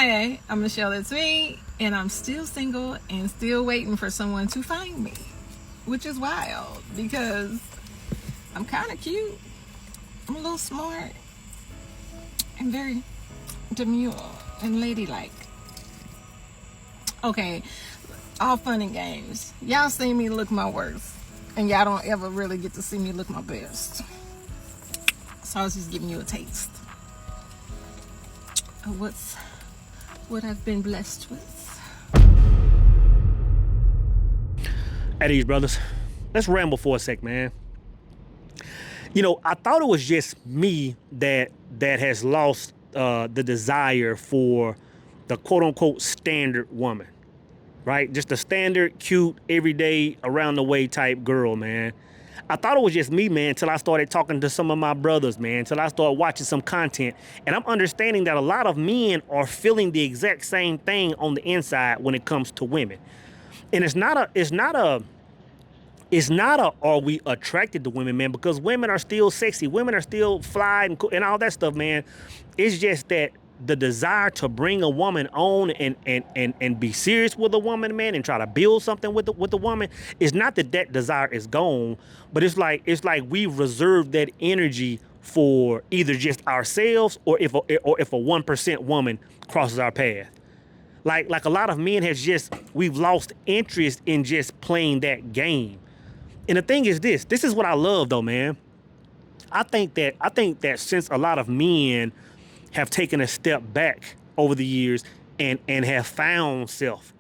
Hey, I'm Michelle, it's me, and I'm still single and still waiting for someone to find me, which is wild because I'm kind of cute, I'm a little smart, and very demure and ladylike. Okay, all fun and games. Y'all see me look my worst, and y'all don't ever really get to see me look my best. So I was just giving you a taste of what I've been blessed with. Hey, these brothers, let's ramble for a sec, man. You know, I thought it was just me that has lost the desire for the quote-unquote standard woman, right? Just a standard, cute, everyday, around the way type girl, man. I thought it was just me, man, until I started talking to some of my brothers, man, until I started watching some content. And I'm understanding that a lot of men are feeling the exact same thing on the inside when it comes to women. And it's not a are we attracted to women, man, because women are still sexy. Women are still fly and cool and all that stuff, man. It's just that the desire to bring a woman on and be serious with a woman, man, and try to build something with the woman, is not that desire is gone, but it's like we reserve that energy for either just ourselves or if a 1% woman crosses our path. Like a lot of men we've lost interest in just playing that game. And the thing is this is what I love though, man. I think that since a lot of men have taken a step back over the years and have found self,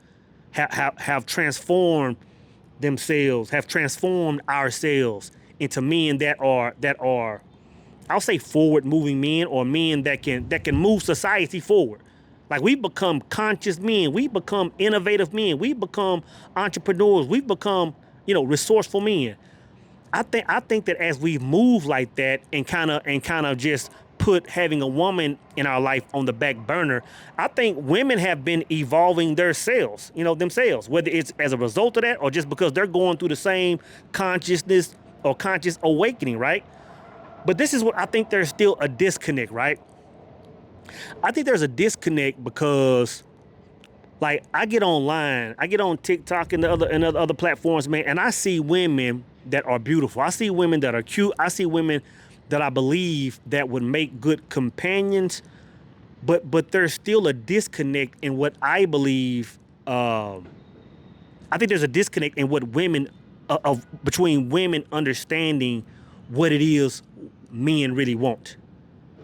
have transformed themselves, have transformed ourselves into men that are, I'll say forward moving men, or men that can move society forward. Like we become conscious men, we become innovative men, we become entrepreneurs, we become, resourceful men. I think that as we move like that and kind of just put having a woman in our life on the back burner, I think women have been evolving themselves, whether it's as a result of that or just because they're going through the same consciousness or conscious awakening, right? But this is what I think there's still a disconnect, right? I think there's a disconnect because, like, I get online, I get on TikTok and other platforms, man, and I see women that are beautiful. I see women that are cute. I see women that I believe that would make good companions, but there's still a disconnect in what I believe. I think there's a disconnect in what women between women understanding what it is men really want,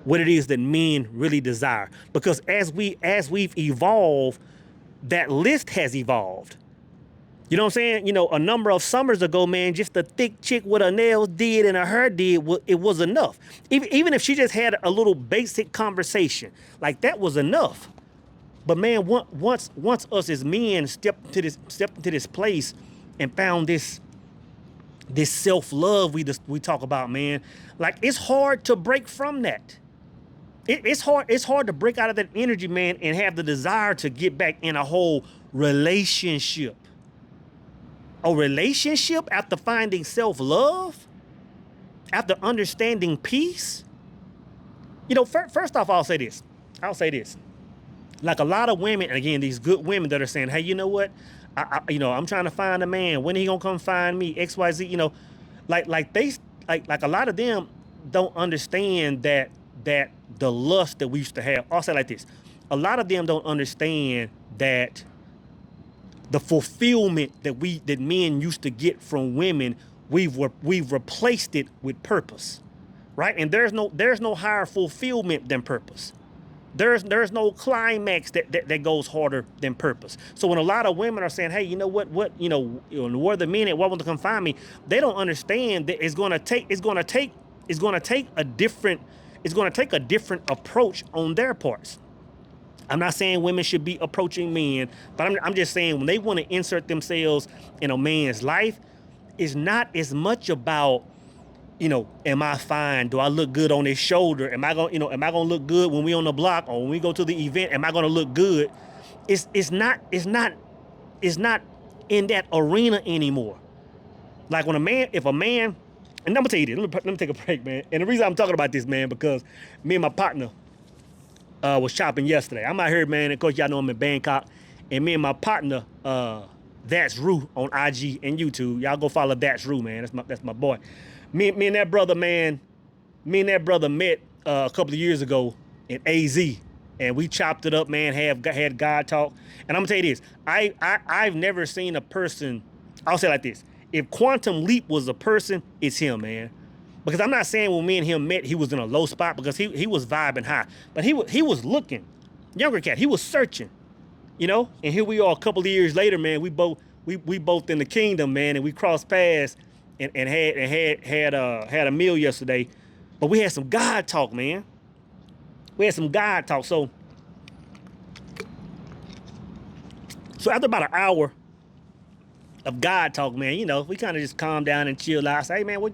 what it is that men really desire. Because as we've evolved, that list has evolved. You know what I'm saying? A number of summers ago, man, just a thick chick with her nails did and her hair did, it was enough. Even if she just had a little basic conversation, like that was enough. But man, once us as men stepped into this place and found this self-love we talk about, man, like it's hard to break from that. It's hard to break out of that energy, man, and have the desire to get back in a whole relationship. A relationship after finding self-love, after understanding peace. First off, I'll say this. Like a lot of women, and again, these good women that are saying, hey, you know what? I'm trying to find a man. When he gonna come find me? XYZ, like a lot of them don't understand that the lust that we used to have. I'll say it like this. A lot of them don't understand that the fulfillment that men used to get from women, we've replaced it with purpose, right? And there's no higher fulfillment than purpose. There's no climax that goes harder than purpose. So when a lot of women are saying, hey, you know what, where the men at, what want to come find me, they don't understand that it's gonna take a different approach on their parts. I'm not saying women should be approaching men, but I'm just saying when they want to insert themselves in a man's life, it's not as much about, am I fine? Do I look good on his shoulder? Am I gonna look good when we on the block or when we go to the event? Am I gonna look good? It's not in that arena anymore. Like if a man, and I'm gonna tell you this, let me take a break, man. And the reason I'm talking about this, man, because me and my partner, was shopping yesterday. I'm out here, man. Of course, y'all know I'm in Bangkok, and me and my partner, That's Rue on IG and YouTube. Y'all go follow That's Rue, man. That's my boy. Me and that brother, man. Me and that brother met a couple of years ago in AZ, and we chopped it up, man. Had God talk, and I'm gonna tell you this: I've never seen a person. I'll say it like this: if Quantum Leap was a person, it's him, man. Because I'm not saying when me and him met, he was in a low spot, because he was vibing high, but he was looking, younger cat. He was searching, you know. And here we are, a couple of years later, man. We both in the kingdom, man, and we crossed paths and had a meal yesterday. But we had some God talk, man. We had some God talk. So after about an hour of God talk, man, you know, we kind of just calmed down and chilled out. I say, hey, man, what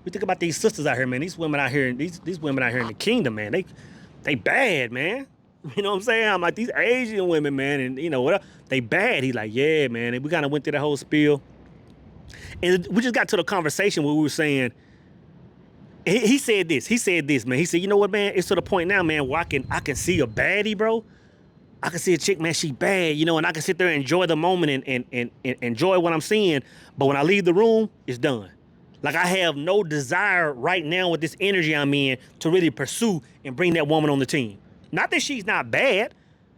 we think about these sisters out here, man? These women out here, these women out here in the kingdom, man. They bad, man. You know what I'm saying? I'm like, these Asian women, man, and you know what? They bad. He's like, yeah, man. And we kind of went through the whole spiel, and we just got to the conversation where we were saying. He said this, man. He said, you know what, man? It's to the point now, man, where I can see a baddie, bro. I can see a chick, man, she bad, you know, and I can sit there and enjoy the moment and enjoy what I'm seeing. But when I leave the room, it's done. Like, I have no desire right now with this energy I'm in to really pursue and bring that woman on the team. Not that she's not bad.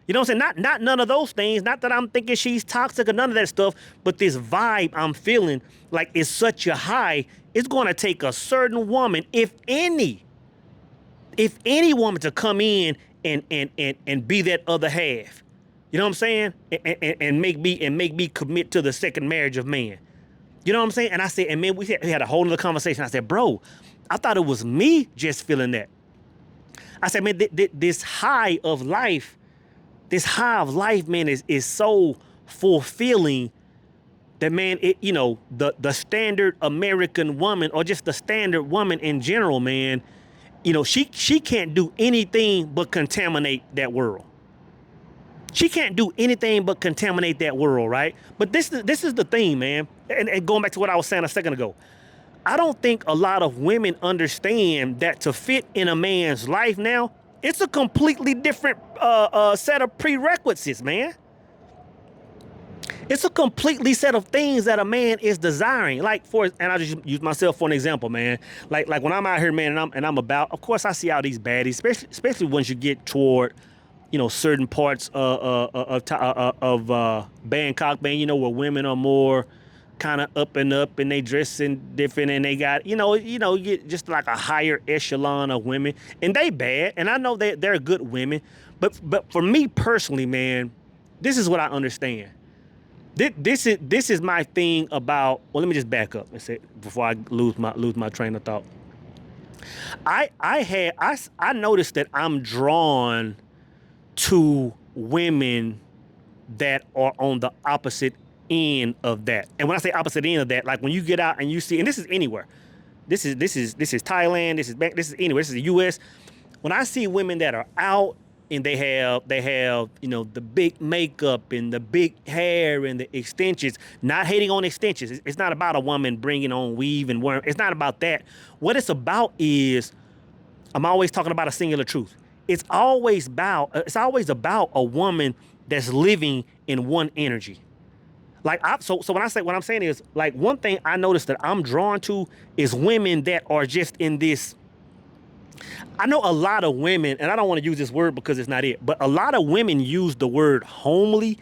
You know what I'm saying? Not none of those things. Not that I'm thinking she's toxic or none of that stuff. But this vibe I'm feeling like it's such a high. It's going to take a certain woman, if any woman, to come in and be that other half. You know what I'm saying? And make me commit to the second marriage of man. You know what I'm saying? And I said, and man, we had a whole other conversation. I said, bro, I thought it was me just feeling that. I said, man, this high of life, man, is so fulfilling that, man, you know, the standard American woman, or just the standard woman in general, man, you know, she can't do anything but contaminate that world. She can't do anything but contaminate that world, right? But this is the thing, man. And going back to what I was saying a second ago, I don't think a lot of women understand that to fit in a man's life now, it's a completely different set of prerequisites, man. It's a completely set of things that a man is desiring. Like, and I'll just use myself for an example, man. Like when I'm out here, man, and I'm about, of course, I see all these baddies, especially once you get toward, you know, certain parts of Bangkok, man, you know, where women are more kind of up and they dressing different, and they got, you get just like a higher echelon of women, and they bad, and I know they're good women, but for me personally, man, this is what I understand. This is my thing about. Well, let me just back up and say before I lose my train of thought. I noticed that I'm drawn to women that are on the opposite end of that. And when I say opposite end of that, like when you get out and you see, and this is anywhere. This is Thailand, this is anywhere, this is the US. When I see women that are out and they have, you know, the big makeup and the big hair and the extensions, not hating on extensions. It's not about a woman bringing on weave and worm. It's not about that. What it's about is, I'm always talking about a singular truth. It's always about a woman that's living in one energy. Like, so when what I'm saying is, like, one thing I noticed that I'm drawn to is women that are just in this. I know a lot of women, and I don't want to use this word because it's not it, but a lot of women use the word homely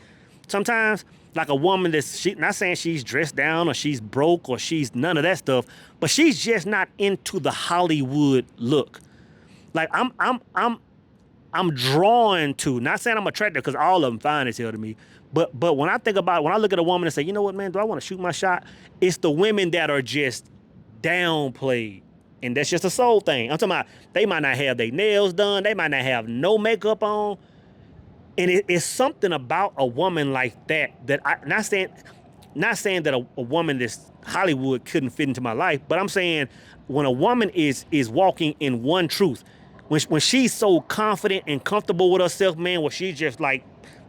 sometimes. Like a woman not saying she's dressed down or she's broke or she's none of that stuff, but she's just not into the Hollywood look. Like I'm drawn to, not saying I'm attracted, because all of them fine as hell to me, but when I think about it, when I look at a woman and say, you know what, man, do I want to shoot my shot? It's the women that are just downplayed. And that's just a soul thing. I'm talking about, they might not have their nails done. They might not have no makeup on. And it's something about a woman like that not saying that a woman that's Hollywood couldn't fit into my life, but I'm saying when a woman is walking in one truth, when she's so confident and comfortable with herself, man, where she's just like,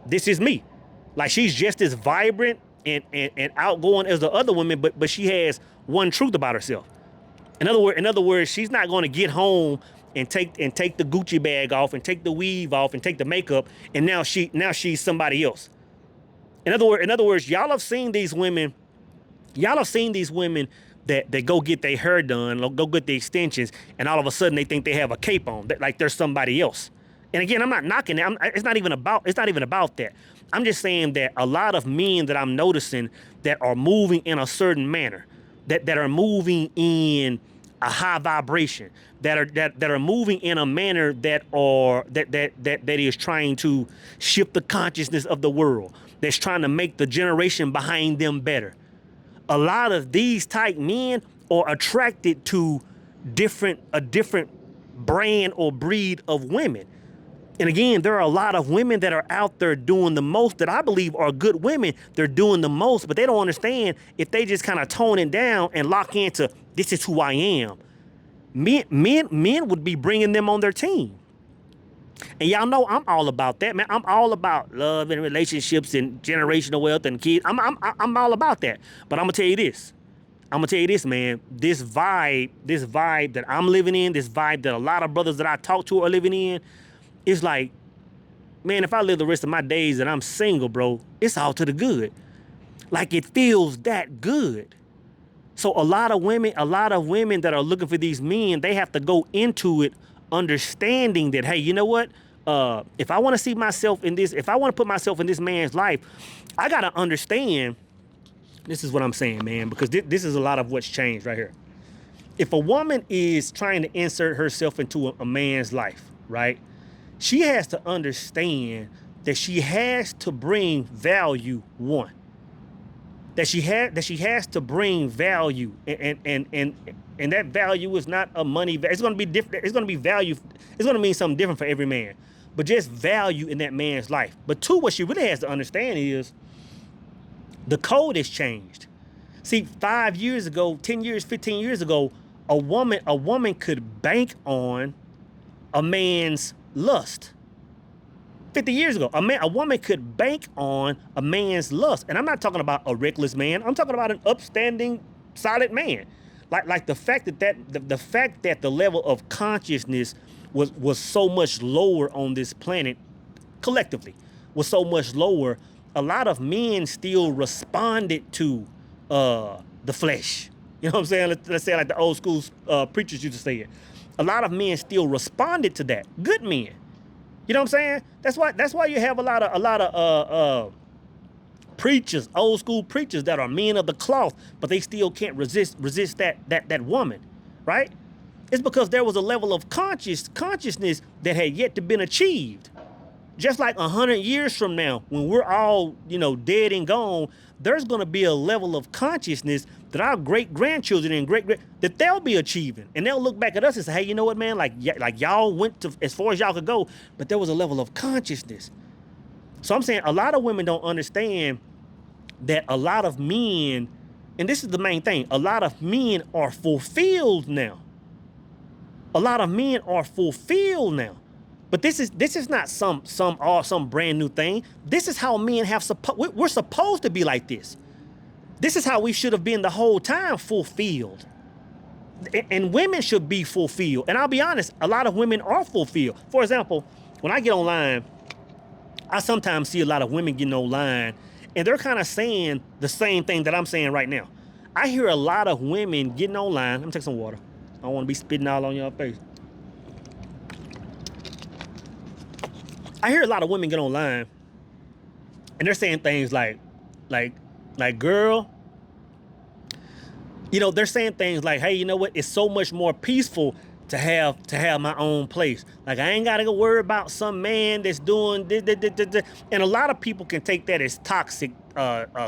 this is me. Like, she's just as vibrant and outgoing as the other women, but she has one truth about herself. In other words, she's not going to get home and take the Gucci bag off and take the weave off and take the makeup, and now she's somebody else. In other words, y'all have seen these women that go get their hair done, go get the extensions, and all of a sudden they think they have a cape on, like they're somebody else. And again, I'm not knocking it. It's not even about that. I'm just saying that a lot of men that I'm noticing that are moving in a certain manner, that are moving in a high vibration, that are moving in a manner that is trying to shift the consciousness of the world, that's trying to make the generation behind them better. A lot of these type men are attracted to a different brand or breed of women. And again, there are a lot of women that are out there doing the most that I believe are good women. They're doing the most, but they don't understand if they just kind of tone it down and lock into, this is who I am. Men would be bringing them on their team. And y'all know I'm all about that, man. I'm all about love and relationships and generational wealth and kids. I'm all about that. But I'm gonna tell you this, man. This vibe that I'm living in, this vibe that a lot of brothers that I talk to are living in, it's like, man, if I live the rest of my days and I'm single, bro, it's all to the good. Like, it feels that good. So a lot of women that are looking for these men, they have to go into it understanding that, hey, you know what? If I want to see myself in this, if I want to put myself in this man's life, I got to understand, this is what I'm saying, man, because this is a lot of what's changed right here. If a woman is trying to insert herself into a man's life, right? She has to understand that she has to bring value, one. That she has to bring value, and that value is not a money. It's going to be different. It's going to be value. It's going to mean something different for every man, but just value in that man's life. But two, what she really has to understand is the code has changed. See, 5 years ago, 10 years, 15 years ago, a woman could bank on a man's lust. 50 years ago, a woman could bank on a man's lust. And I'm not talking about a reckless man. I'm talking about an upstanding, solid man. Like the fact that the level of consciousness was so much lower on this planet, collectively, was so much lower. A lot of men still responded to the flesh. You know what I'm saying? Let's say like the old school preachers used to say it. A lot of men still responded to that. Good men. You know what I'm saying? That's why you have a lot of preachers, old school preachers that are men of the cloth, but they still can't resist that woman, right? It's because there was a level of consciousness that had yet to been achieved. Just like 100 years from now, when we're all, dead and gone, there's going to be a level of consciousness that our great-grandchildren and that they'll be achieving. And they'll look back at us and say, hey, you know what, man? Like y'all went to as far as y'all could go, but there was a level of consciousness. So I'm saying a lot of women don't understand that a lot of men, and this is the main thing, a lot of men are fulfilled now. A lot of men are fulfilled now. But this is not some brand new thing. This is how men we're supposed to be like this. This is how we should have been the whole time, fulfilled. And women should be fulfilled. And I'll be honest, a lot of women are fulfilled. For example, when I get online, I sometimes see a lot of women getting online, and they're kind of saying the same thing that I'm saying right now. I hear a lot of women getting online. Let me take some water. I don't want to be spitting all on your face. I hear a lot of women get online, and they're saying things like, girl, they're saying things like, hey, you know what? It's so much more peaceful to have my own place. Like, I ain't got to go worry about some man that's doing this. And a lot of people can take that as toxic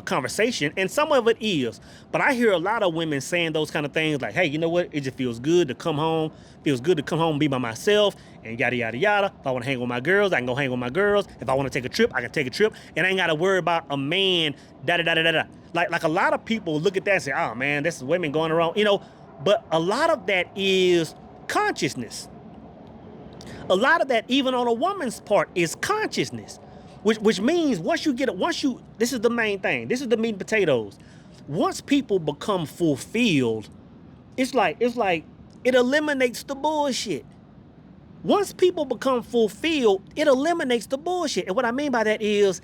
conversation, and some of it is. But I hear a lot of women saying those kind of things like, hey, you know what? It just feels good to come home. Feels good to come home and be by myself and yada, yada, yada. If I want to hang with my girls, I can go hang with my girls. If I want to take a trip, I can take a trip. And I ain't got to worry about a man, da-da-da-da-da. Like a lot of people look at that and say, oh, man, this is women going around, But a lot of that is consciousness. A lot of that, even on a woman's part, is consciousness. Which means this is the main thing. This is the meat and potatoes. Once people become fulfilled, it's like it eliminates the bullshit. Once people become fulfilled, it eliminates the bullshit. And what I mean by that is,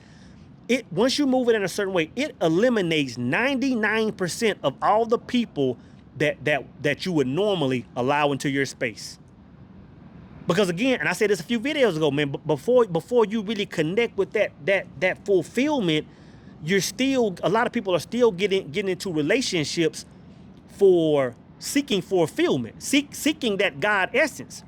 once you move it in a certain way, it eliminates 99% of all the people that you would normally allow into your space. Because again, and I said this a few videos ago, man, before you really connect with that fulfillment, a lot of people are still getting into relationships for seeking fulfillment, seeking that God essence.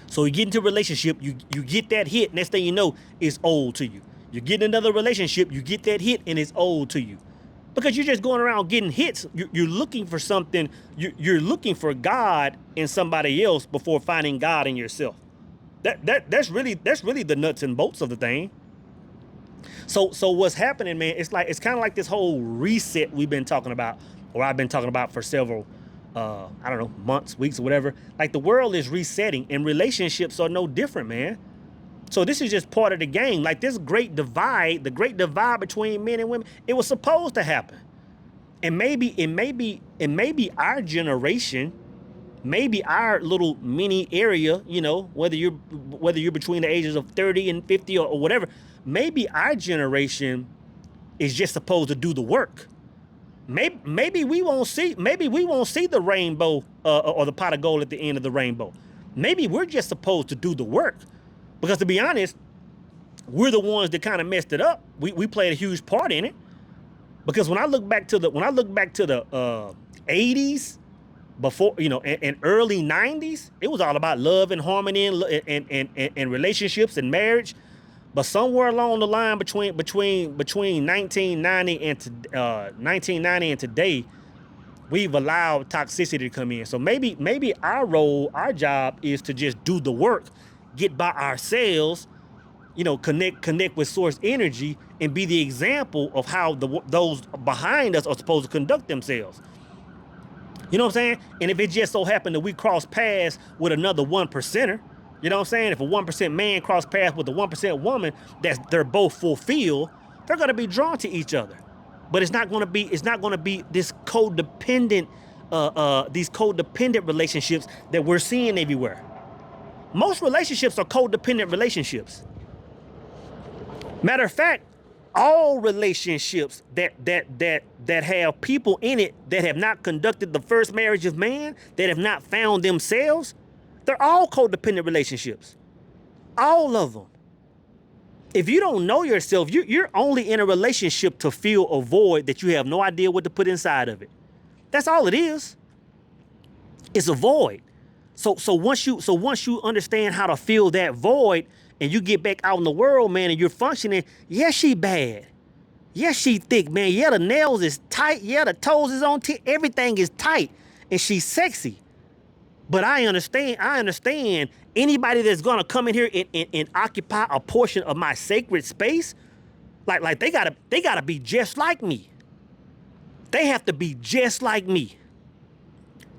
So you get into a relationship, you get that hit, next thing you know, it's old to you. You get in another relationship, you get that hit, and it's old to you. Because you're just going around getting hits. You're looking for something. You're looking for God in somebody else before finding God in yourself. That's really the nuts and bolts of the thing. So what's happening, man? It's kind of like this whole reset we've been talking about, or I've been talking about for several, I don't know, months, weeks, or whatever. Like the world is resetting, and relationships are no different, man. So this is just part of the game. Like this great divide, the great divide between men and women, it was supposed to happen. And maybe our generation, maybe our little mini area, you know, whether you're between the ages of 30 and 50 or whatever, maybe our generation is just supposed to do the work. Maybe we won't see the rainbow or the pot of gold at the end of the rainbow. Maybe we're just supposed to do the work. Because to be honest, we're the ones that kind of messed it up. We played a huge part in it. Because when I look back to the 80s, before, you know, and early 90s, it was all about love and harmony and relationships and marriage. But somewhere along the line between 1990 and today, we've allowed toxicity to come in. So maybe our job is to just do the work, get by ourselves, you know, connect with source energy, and be the example of how those behind us are supposed to conduct themselves. You know what I'm saying? And if it just so happened that we cross paths with another 1%er, you know what I'm saying? If a 1% man cross paths with a 1% woman, they're both fulfilled, they're gonna be drawn to each other. But it's not gonna be this codependent, these codependent relationships that we're seeing everywhere. Most relationships are codependent relationships. Matter of fact, all relationships that have people in it that have not conducted the first marriage of man, that have not found themselves, they're all codependent relationships. All of them. If you don't know yourself, you're only in a relationship to fill a void that you have no idea what to put inside of it. That's all it is. It's a void. So once you understand how to fill that void, and you get back out in the world, man, and you're functioning, yeah, she bad. Yeah, she thick, man. Yeah, the nails is tight. Yeah, the toes is on tip. Everything is tight, and she's sexy. But I understand anybody that's gonna come in here and occupy a portion of my sacred space, like they gotta be just like me. They have to be just like me.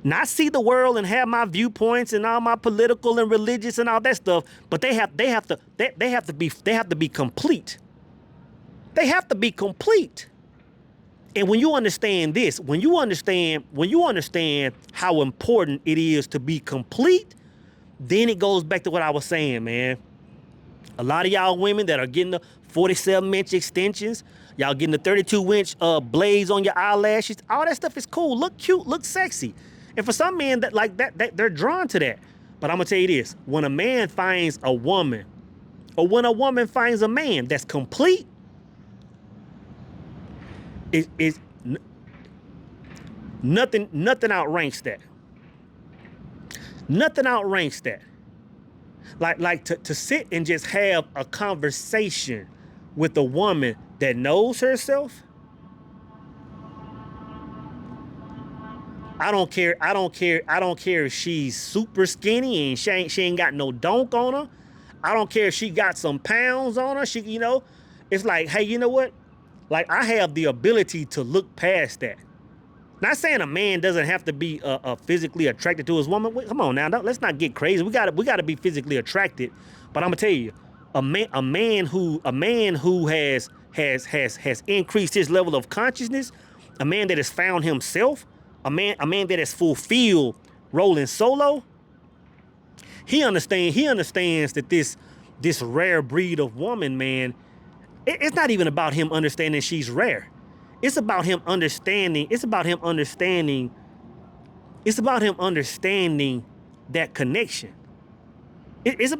Not see the world and have my viewpoints and all my political and religious and all that stuff, but they have to be complete. They have to be complete. And when you understand this, when you understand how important it is to be complete, then it goes back to what I was saying, man. A lot of y'all women that are getting the 47-inch extensions, y'all getting the 32-inch blades on your eyelashes, all that stuff is cool. Look cute, look sexy. And for some men that they're drawn to that. But I'm gonna tell you this: when a man finds a woman, or when a woman finds a man that's complete, nothing outranks that. Nothing outranks that. Like to sit and just have a conversation with a woman that knows herself. I don't care if she's super skinny and she ain't got no donk on her. I don't care if she got some pounds on her. She, you know, it's like, hey, you know what? Like, I have the ability to look past that. Not saying a man doesn't have to be physically attracted to his woman. Wait, come on now, let's not get crazy. We gotta be physically attracted. But I'm gonna tell you, a man who has increased his level of consciousness, a man that has found himself, a man that is fulfilled rolling solo, he understands that this rare breed of woman, man, it's not even about him understanding she's rare. It's about him understanding that connection. It's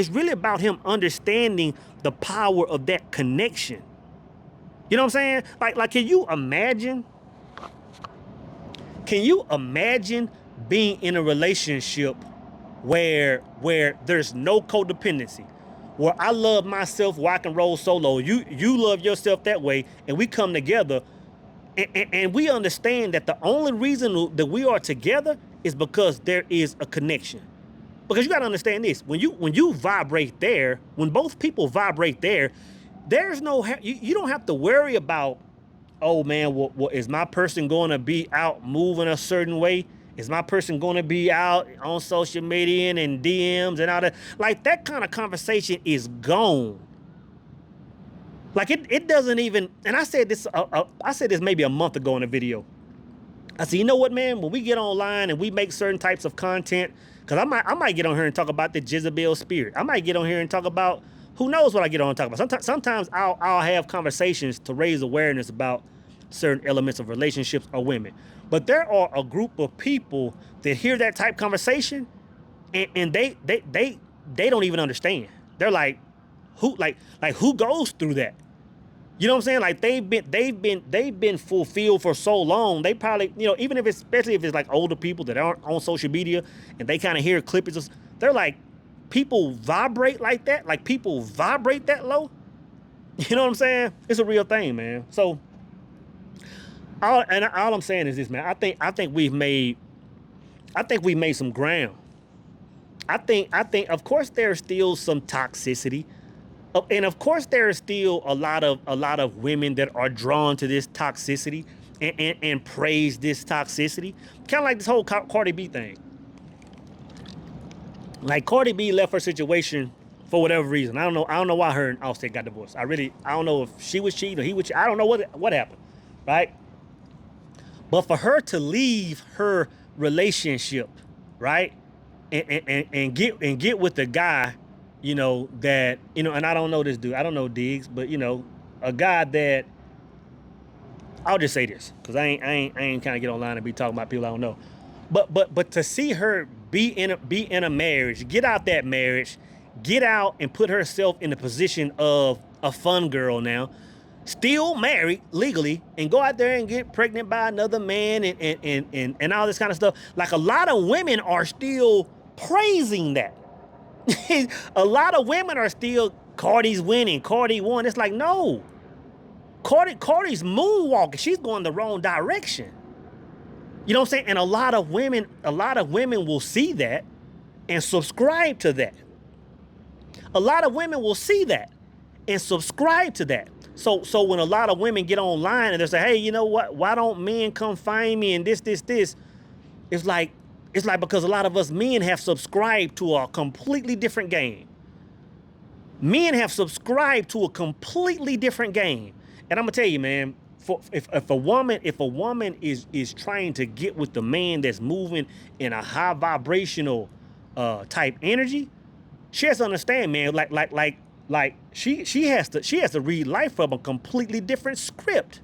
really about him understanding the power of that connection. You know what I'm saying? Like, can you imagine being in a relationship where there's no codependency, where I love myself, where I can roll solo, you love yourself that way, and we come together and we understand that the only reason that we are together is because there is a connection. Because you got to understand this, when you vibrate there, when both people vibrate there, there's no, you don't have to worry about, oh man, well, is my person going to be out moving a certain way? Is my person going to be out on social media and DMs and all that? Like, that kind of conversation is gone. Like, it doesn't even, and I said this maybe a month ago in a video. I said, you know what, man, when we get online and we make certain types of content, because I might get on here and talk about the Jezebel spirit. I might get on here and talk about, who knows what I get on and talk about. Sometimes I'll have conversations to raise awareness about certain elements of relationships or women. But there are a group of people that hear that type of conversation and they don't even understand. They're like, who goes through that? You know what I'm saying? Like, they've been fulfilled for so long. They probably, you know, even if it's, especially if it's like older people that aren't on social media and they kind of hear clips, they're like, people vibrate like that? Like, people vibrate that low? You know what I'm saying? It's a real thing, man. So, all I'm saying is this, man. I think we've made some ground. I think of course there's still some toxicity. And of course there is still a lot of women that are drawn to this toxicity and praise this toxicity. Kind of like this whole Cardi B thing. Like, Cardi B left her situation for whatever reason. I don't know why her and Offset got divorced. I don't know if she was cheating or he was cheating. I don't know what happened, right? But for her to leave her relationship, right, and get with the guy, you know, that, you know, and I don't know this dude, I don't know Diggs, but, you know, a guy that, I'll just say this, because I ain't kind of get online and be talking about people I don't know, but to see her be in a marriage, get out that marriage, get out and put herself in the position of a fun girl now, still married legally, and go out there and get pregnant by another man and all this kind of stuff. Like, a lot of women are still praising that. A lot of women are still, Cardi's winning, Cardi won. It's like, no, Cardi's moonwalking. She's going the wrong direction. You know what I'm saying? And a lot of women will see that and subscribe to that. A lot of women will see that and subscribe to that. So when a lot of women get online and they say, hey, you know what? Why don't men come find me and this? It's like because a lot of us men have subscribed to a completely different game. Men have subscribed to a completely different game. And I'm gonna tell you, man, if a woman is trying to get with the man that's moving in a high vibrational type energy, she has to understand, man, like she has to read life from a completely different script.